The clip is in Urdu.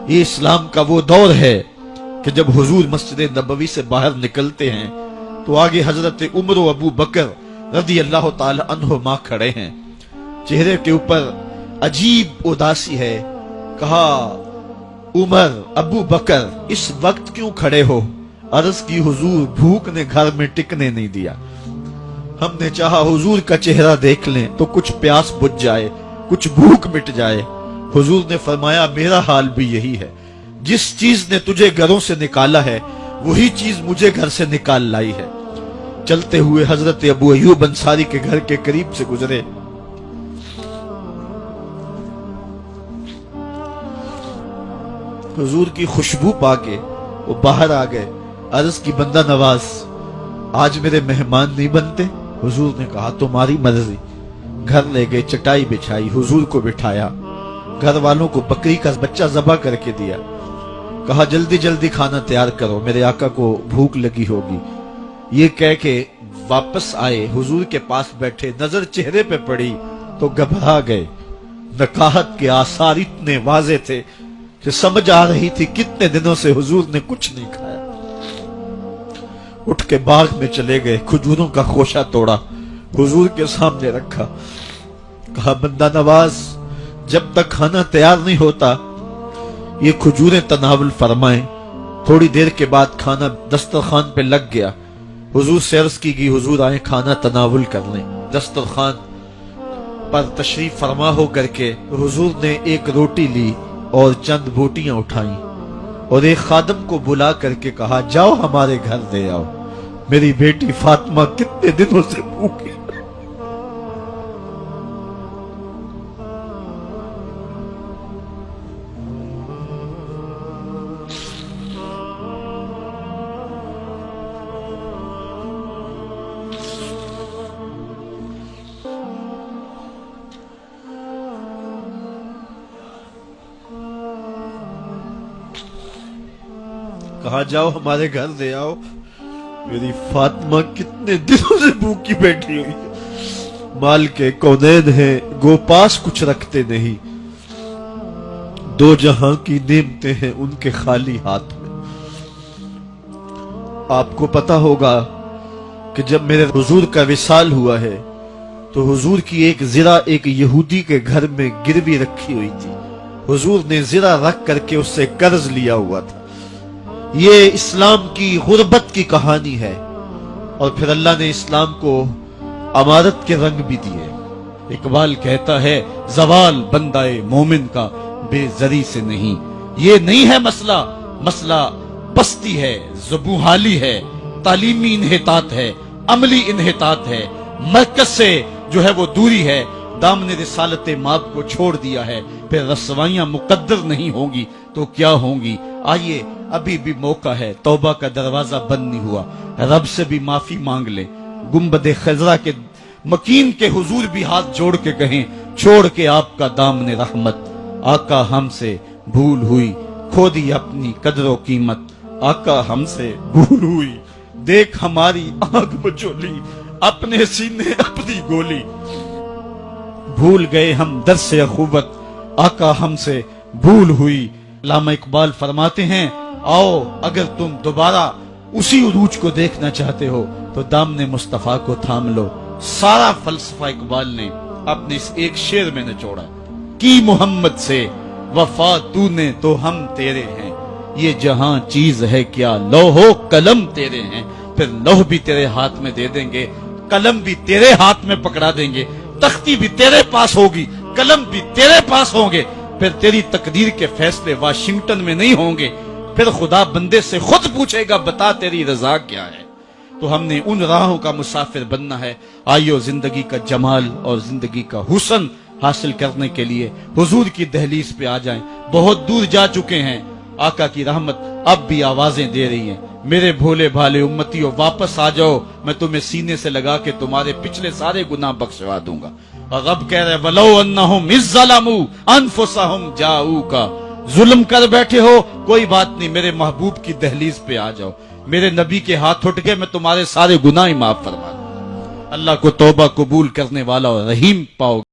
یہ اسلام کا وہ دور ہے کہ جب حضور مسجد نبوی سے باہر نکلتے ہیں تو آگے حضرت عمر و ابو بکر رضی اللہ تعالی عنہما کھڑے ہیں، چہرے کے اوپر عجیب اداسی ہے۔ کہا عمر ابو بکر اس وقت کیوں کھڑے ہو؟ عرض کی حضور بھوک نے گھر میں ٹکنے نہیں دیا، ہم نے چاہا حضور کا چہرہ دیکھ لیں تو کچھ پیاس بجھ جائے، کچھ بھوک مٹ جائے۔ حضور نے فرمایا میرا حال بھی یہی ہے، جس چیز نے تجھے گھروں سے نکالا ہے وہی چیز مجھے گھر سے نکال لائی ہے۔ چلتے ہوئے حضرت ابو ایوب انصاری کے گھر کے قریب سے گزرے، حضور کی خوشبو پا کے وہ باہر آ گئے۔ عرض کی بندہ نواز آج میرے مہمان نہیں بنتے؟ حضور نے کہا تمہاری مرضی۔ گھر لے گئے، چٹائی بچھائی، حضور کو بٹھایا، گھر والوں کو بکری کا بچہ ذبح کر کے دیا، کہا جلدی جلدی کھانا تیار کرو، میرے آقا کو بھوک لگی ہوگی۔ یہ کہہ کے واپس آئے، حضور کے پاس بیٹھے، نظر چہرے پہ پڑی تو گھبرا گئے۔ نکاحت کے آثار اتنے واضح تھے کہ سمجھ آ رہی تھی کتنے دنوں سے حضور نے کچھ نہیں کھایا۔ اٹھ کے باغ میں چلے گئے، کھجوروں کا خوشہ توڑا، حضور کے سامنے رکھا، کہا بندہ نواز جب تک کھانا تیار نہیں ہوتا یہ کھجوریں تناول فرمائیں۔ تھوڑی دیر کے بعد کھانا دسترخوان پہ لگ گیا، حضور سے عرض کی گئی حضور آئیں کھانا تناول کر لیں۔ دسترخوان پر تشریف فرما ہو کر کے حضور نے ایک روٹی لی اور چند بوٹیاں اٹھائیں اور ایک خادم کو بلا کر کے کہا جاؤ ہمارے گھر دے آؤ، میری بیٹی فاطمہ کتنے دنوں سے بھوکی۔ کہا جاؤ ہمارے گھر دے آؤ، میری فاطمہ کتنے دنوں سے بھوکی بیٹھی ہوئی ہے۔ مال کے کونین ہیں گو پاس کچھ رکھتے نہیں، دو جہاں کی نعمتیں ہیں ان کے خالی ہاتھ میں۔ آپ کو پتا ہوگا کہ جب میرے حضور کا وصال ہوا ہے تو حضور کی ایک زرہ ایک یہودی کے گھر میں گروی رکھی ہوئی تھی، حضور نے زرہ رکھ کر کے اس سے قرض لیا ہوا تھا۔ یہ اسلام کی غربت کی کہانی ہے، اور پھر اللہ نے اسلام کو امارت کے رنگ بھی دیے۔ اقبال کہتا ہے زوال بندہ مومن کا بے زری سے نہیں، یہ نہیں ہے مسئلہ، مسئلہ پستی ہے، زبوحالی ہے، تعلیمی انحطاط ہے، عملی انحطاط ہے، مرکز سے جو ہے وہ دوری ہے۔ دامن رسالت ماب کو چھوڑ دیا ہے، پھر رسوائیاں مقدر نہیں ہوں گی تو کیا ہوں گی۔ آئیے ابھی بھی موقع ہے، توبہ کا دروازہ بند نہیں ہوا، رب سے بھی معافی مانگ لیں۔ گنبد خضرا کے مکین کے حضور بھی ہاتھ جوڑ کے کہیں چھوڑ کے آپ کا دامن رحمت، آقا ہم سے بھول ہوئی، کھو دی اپنی قدر و قیمت، آقا ہم سے بھول ہوئی، دیکھ ہماری آنکھ بچولی، اپنے سینے اپنی گولی، بھول گئے ہم درس اخوت، آقا ہم سے بھول ہوئی۔ علامہ اقبال فرماتے ہیں آؤ اگر تم دوبارہ اسی عروج کو دیکھنا چاہتے ہو تو دامن مصطفیٰ کو تھام لو۔ سارا فلسفہ اقبال نے اپنے اس ایک شعر میں نچوڑا، کی محمد سے وفا تو نے تو ہم تیرے ہیں، یہ جہاں چیز ہے کیا لوح و قلم تیرے ہیں، پھر لوح بھی تیرے ہاتھ میں دے دیں گے، قلم بھی تیرے ہاتھ میں پکڑا دیں گے، تختی بھی تیرے پاس ہوگی، قلم بھی تیرے پاس ہوں گے، پھر تیری تقدیر کے فیصلے واشنگٹن میں نہیں ہوں گے، پھر خدا بندے سے خود پوچھے گا بتا تیری رضا کیا ہے۔ تو ہم نے ان راہوں کا مسافر بننا ہے۔ آئیو زندگی کا جمال اور زندگی کا حسن حاصل کرنے کے لیے حضور کی دہلیز پہ آ جائیں۔ بہت دور جا چکے ہیں، آقا کی رحمت اب بھی آوازیں دے رہی ہیں، میرے بھولے بھالے امتیوں واپس آ جاؤ، میں تمہیں سینے سے لگا کے تمہارے پچھلے سارے گناہ بخشوا دوں گا۔ اور رب کہہ رہے وَلَوْ أَنَّهُمْ إِذْ ظَلَمُوا أَنفُسَهُمْ جَاءُوكَ، ظلم کر بیٹھے ہو کوئی بات نہیں، میرے محبوب کی دہلیز پہ آ جاؤ، میرے نبی کے ہاتھ اٹھ گئے، میں تمہارے سارے گناہ معاف فرما دوں۔ اللہ کو توبہ قبول کرنے والا اور رحیم پاؤ۔